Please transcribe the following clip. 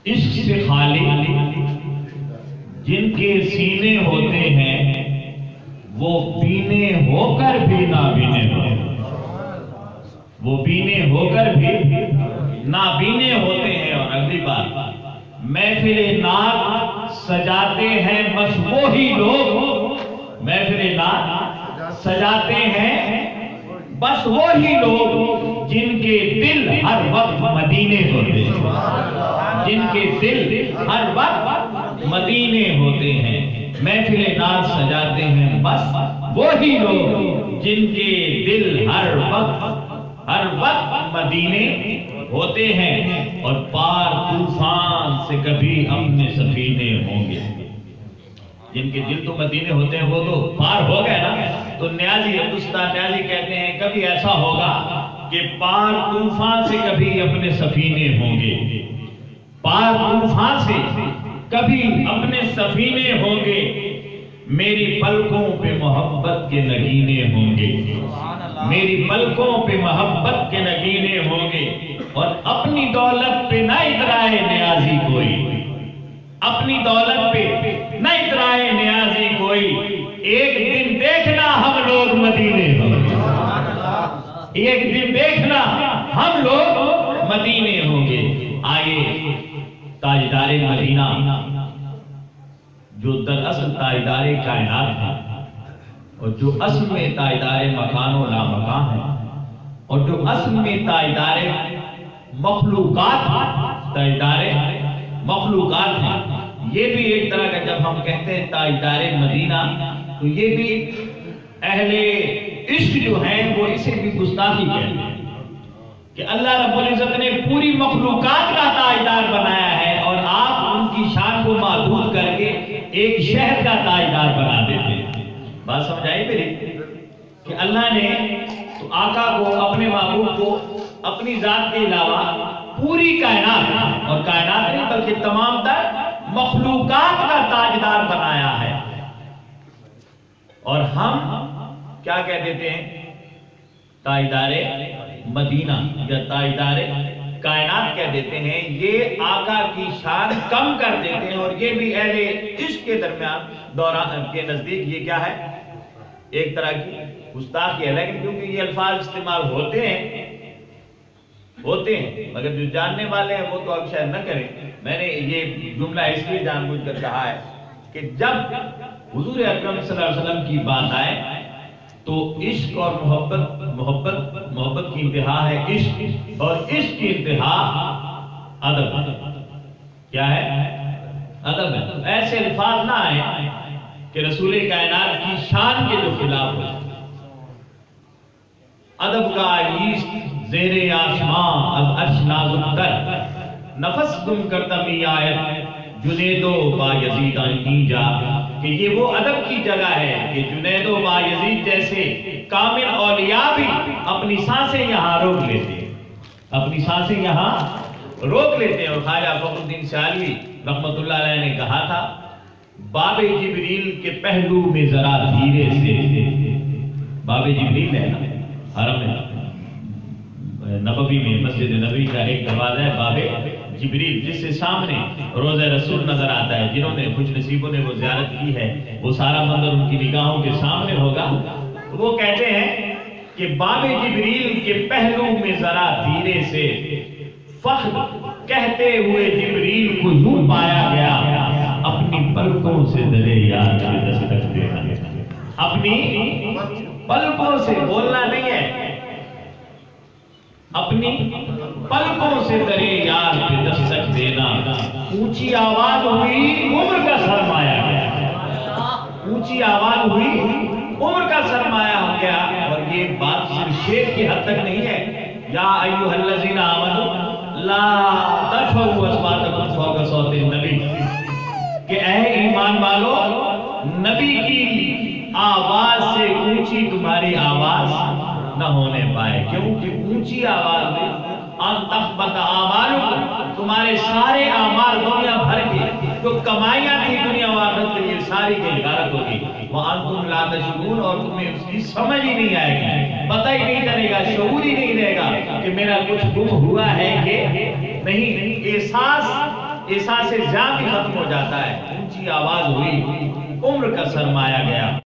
عشق سے خالی جن کے سینے ہوتے ہیں وہ بینے ہو کر بھی نابینے ہوتے ہیں، وہ بینے ہو کر بھی نابینے ہوتے ہیں۔ اور اگلی بات، محفل نعت سجاتے ہیں بس وہی لوگ، محفل نعت سجاتے ہیں بس وہی لوگ جن کے دل ہر وقت مدینے ہوتے ہیں، جن کے دل ہر وقت مدینے ہوتے ہیں۔ محفل نعت سجاتے ہیں بس وہی لوگ جن کے دل ہر وقت مدینے ہوتے ہیں، اور پار طوفان سے کبھی اپنے سفینے ہوں گے۔ جن کے دل تو مدینے ہوتے ہیں وہ تو پار ہو گئے نا۔ تو نیازی عبدالستار نیازی کہتے ہیں کبھی ایسا ہوگا کہ پار طوفان سے کبھی اپنے سفینے ہوں گے، پار طوفان سے کبھی اپنے سفینے ہوں گے، میری پلکوں پہ محبت کے نگینے ہوں گے، میری پلکوں پہ محبت کے نگینے ہوں گے۔ اور اپنی دولت پہ نہ اترائے نیازی کوئی، اپنی دولت پہ نہ اترائے نیازی کوئی، ایک دن دیکھنا ہم لوگ مدینے ہوں گے، ایک دن دیکھنا ہم لوگ مدینے ہوں گے۔ آئیے تاجدار مدینہ جو دراصل تاجدار کائنات ہے، اور جو اصل میں تاجدار مکان و لامکان ہے، اور جو اصل میں تاجدار مخلوقات تاجدار مخلوقات ہیں، یہ بھی ایک طرح کا، جب ہم کہتے ہیں تاجدار مدینہ تو یہ بھی اہل عشق جو ہیں وہ اسے بھی گستاخی کہتے ہیں کہ اللہ رب العزت نے پوری مخلوقات کا تاجدار بنایا ہے، اور آپ ان کی شان کو محدود کر کے ایک شہر کا تاجدار بنا دیتے ہیں۔ بات سمجھ آئی میری کہ اللہ نے تو آقا کو، اپنے محبوب کو، اپنی ذات کے علاوہ پوری کائنات، اور کائنات نہیں بلکہ تمام تر مخلوقات کا تاجدار بنایا ہے۔ اور ہم کیا کہہ دیتے ہیں؟ تاجدار مدینہ یا تاجدار کائنات کہہ دیتے ہیں۔ یہ آقا کی شان کم کر دیتے ہیں، اور یہ بھی اہل عشق کے درمیان دوران کے نزدیک یہ کیا ہے؟ ایک طرح کی گستاخی ہے۔ لیکن کیونکہ یہ الفاظ استعمال ہوتے ہیں مگر جو جاننے والے ہیں وہ تو اب شاید نہ کریں۔ میں نے یہ جملہ اس لیے جان بوجھ کر کہا ہے کہ جب حضور اکرم صلی اللہ علیہ وسلم کی بات آئے تو عشق اور محبت کی انتہا ہے عشق، اور عشق کی انتہا ادب۔ کیا ہے؟ ادب ہے۔ ایسے الفاظ نہ آئے کہ رسول کائنات کی شان کے جو خلاف ہو۔ ادب کا عیش زیر آسمان از عرش نازک تر، نفس گم کرتا می آیت جنید و بایزید آئیں جا، کہ یہ وہ ادب کی جگہ ہے کہ جنید و بایزید جیسے کامل اولیاء بھی اپنی سانسیں یہاں روک لیتے ہیں، اپنی سانسیں یہاں روک لیتے ہیں۔ اور خواجہ فخر الدین سیالوی رحمت اللہ علیہ نے کہا تھا، باب جبریل کے پہلو میں ذرا دھیرے سے، باب جبریل ہے نا حرم نبوی میں، مسجد نبوی کا ایک دروازہ ہے باب جبریل، جس سے سامنے روضہ رسول نظر آتا ہے۔ جنہوں نے خوش نصیبوں نے وہ زیارت کی ہے، وہ سارا منظر ان کی نگاہوں کے سامنے ہوگا۔ وہ کہتے ہیں کہ باب جبریل کے پہلو میں ذرا دھیرے سے، فخر کہتے ہوئے جبریل کو یوں پایا گیا، اپنی پلکوں سے درے یار کے دستک دینا، اپنی پلکوں سے، بولنا نہیں ہے، اپنی پلکوں سے درے یار پہ دستک دینا۔ اونچی آواز ہوئی عمر کا سرمایہ گیا، اونچی آواز ہوئی عمر کا سرمایہ ہو گیا۔ اور یہ بات صرف شعر کی حد تک نہیں ہے۔ یا ایھا الذین آمنوا لا ترفعوا اصواتکم فوق صوت النبی، کہ اے ایمان والو نبی کی آواز سے اونچی تمہاری آواز نہ ہونے پائے، کیونکہ اونچی آواز میں ان تخبط اعمالکم، تمہارے سارے اعمال دنیا بھر کی جو کمائیاں تھی دنیا و آخرت کے لیے ساری کی غارت ہوگی۔ وانتم لا تشعرون، اور تمہیں اس کی سمجھ ہی نہیں آئے گی، پتہ ہی نہیں چلے گا، شعور ہی نہیں رہے گا کہ میرا کچھ گم ہوا ہے کہ نہیں۔ احساس احساس زیادہ ختم ہو جاتا ہے، اونچی آواز ہوئی، عمر کا سرمایہ گیا۔